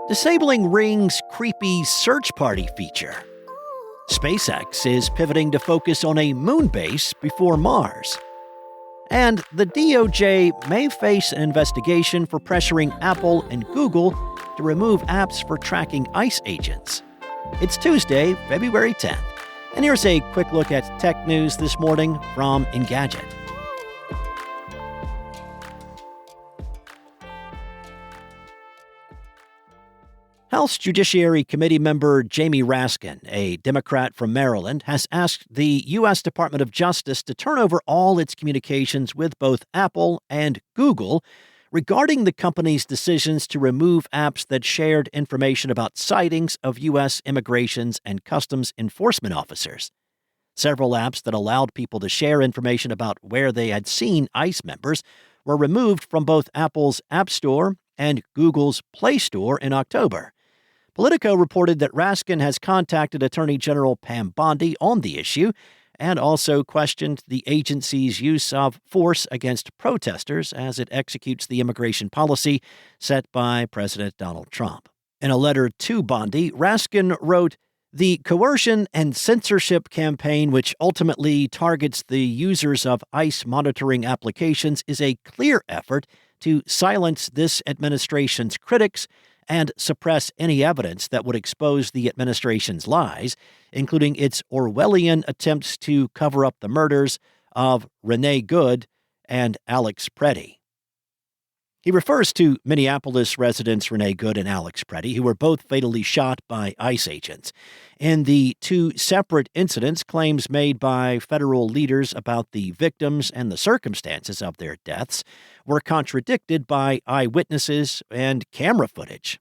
Disabling Ring's creepy search party feature. SpaceX is pivoting to focus on a moon base before Mars. And the DOJ may face an investigation for pressuring Apple and Google to remove apps for tracking ICE agents. It's Tuesday, February 10th, and here's a quick look at tech news this morning from Engadget. House Judiciary Committee member Jamie Raskin, a Democrat from Maryland, has asked the U.S. Department of Justice to turn over all its communications with both Apple and Google regarding the company's decisions to remove apps that shared information about sightings of U.S. immigrations and customs enforcement officers. Several apps that allowed people to share information about where they had seen ICE members were removed from both Apple's App Store and Google's Play Store in October. Politico reported that Raskin has contacted Attorney General Pam Bondi on the issue and also questioned the agency's use of force against protesters as it executes the immigration policy set by President Donald Trump. In a letter to Bondi, Raskin wrote, "The coercion and censorship campaign, which ultimately targets the users of ICE monitoring applications, is a clear effort to silence this administration's critics and suppress any evidence that would expose the administration's lies, including its Orwellian attempts to cover up the murders of Renee Good and Alex Preddy." He refers to Minneapolis residents Renee Good and Alex Preddy, who were both fatally shot by ICE agents. In the two separate incidents, claims made by federal leaders about the victims and the circumstances of their deaths were contradicted by eyewitnesses and camera footage,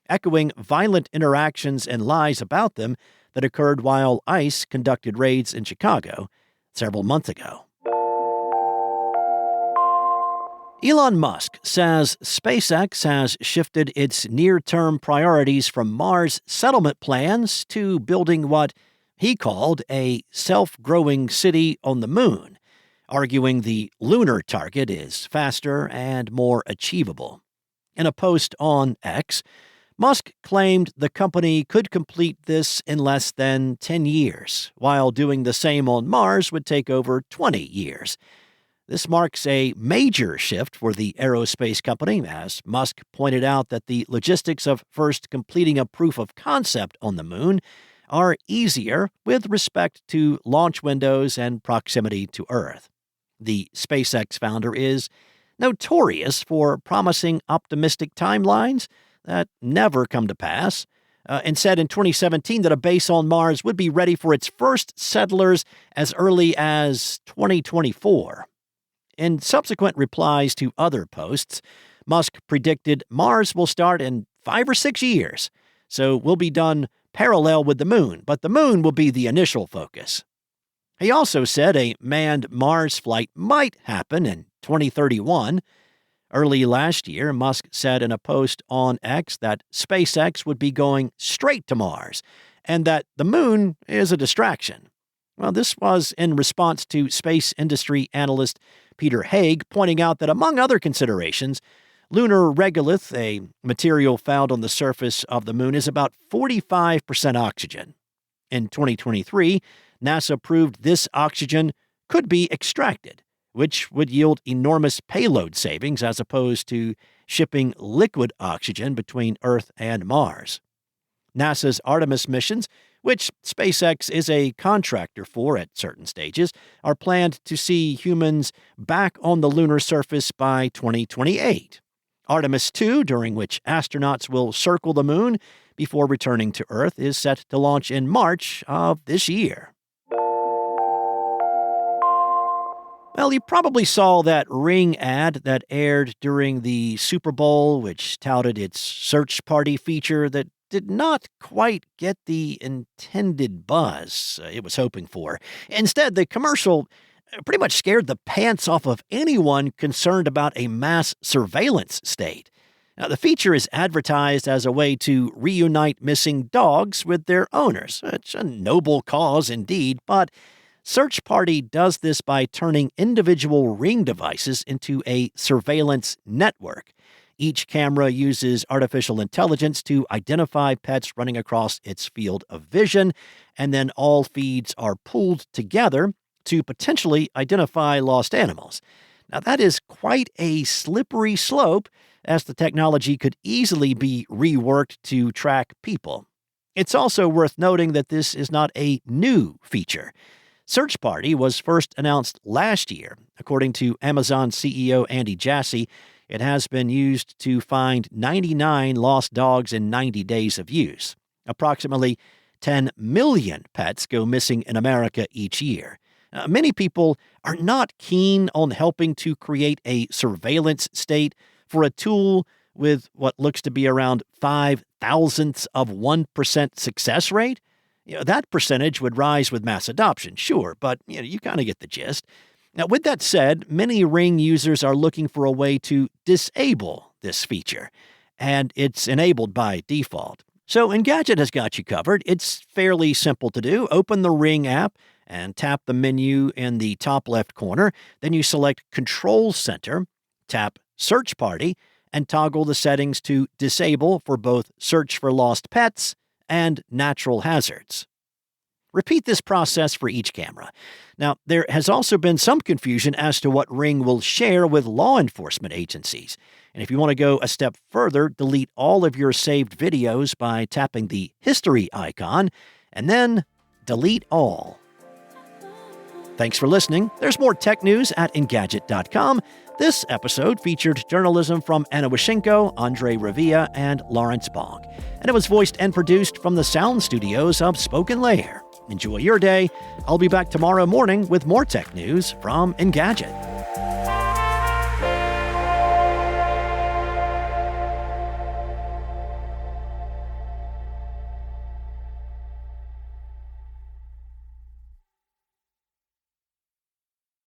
echoing violent interactions and lies about them that occurred while ICE conducted raids in Chicago several months ago. Elon Musk says SpaceX has shifted its near-term priorities from Mars settlement plans to building what he called a self-growing city on the moon, arguing the lunar target is faster and more achievable. In a post on X, Musk claimed the company could complete this in less than 10 years, while doing the same on Mars would take over 20 years. This marks a major shift for the aerospace company, as Musk pointed out that the logistics of first completing a proof of concept on the moon are easier with respect to launch windows and proximity to Earth. The SpaceX founder is notorious for promising optimistic timelines that never come to pass, and said in 2017 that a base on Mars would be ready for its first settlers as early as 2024. In subsequent replies to other posts, Musk predicted Mars will start in 5 or 6 years, so we'll be done parallel with the moon, but the moon will be the initial focus. He also said a manned Mars flight might happen in 2031. Early last year, Musk said in a post on X that SpaceX would be going straight to Mars and that the moon is a distraction. Well, this was in response to space industry analyst Peter Haig pointing out that among other considerations, lunar regolith, a material found on the surface of the moon, is about 45% oxygen. In 2023, NASA proved this oxygen could be extracted, which would yield enormous payload savings as opposed to shipping liquid oxygen between Earth and Mars. NASA's Artemis missions, which SpaceX is a contractor for at certain stages, are planned to see humans back on the lunar surface by 2028. Artemis 2, during which astronauts will circle the moon before returning to Earth, is set to launch in March of this year. Well, you probably saw that Ring ad that aired during the Super Bowl, which touted its search party feature that did not quite get the intended buzz it was hoping for. Instead, the commercial pretty much scared the pants off of anyone concerned about a mass surveillance state. Now, the feature is advertised as a way to reunite missing dogs with their owners. It's a noble cause indeed, but Search Party does this by turning individual Ring devices into a surveillance network. Each camera uses artificial intelligence to identify pets running across its field of vision, and then all feeds are pooled together to potentially identify lost animals. Now, that is quite a slippery slope, as the technology could easily be reworked to track people. It's also worth noting that this is not a new feature. Search Party was first announced last year. According to Amazon CEO Andy Jassy, it has been used to find 99 lost dogs in 90 days of use. Approximately 10 million pets go missing in America each year. Many people are not keen on helping to create a surveillance state for a tool with what looks to be around 0.005% success rate. That percentage would rise with mass adoption, sure, but you kind of get the gist. Now, with that said, many Ring users are looking for a way to disable this feature, and it's enabled by default. So Engadget has got you covered. It's fairly simple to do. Open the Ring app and tap the menu in the top left corner. Then you select Control Center, tap Search Party, and toggle the settings to disable for both search for lost pets and natural hazards. Repeat this process for each camera. Now, there has also been some confusion as to what Ring will share with law enforcement agencies. And if you want to go a step further, delete all of your saved videos by tapping the history icon, and then delete all. Thanks for listening. There's more tech news at Engadget.com. This episode featured journalism from Anna Wyszynko, Andre Revilla, and Lawrence Bonk. And it was voiced and produced from the sound studios of Spoken Layer. Enjoy your day. I'll be back tomorrow morning with more tech news from Engadget.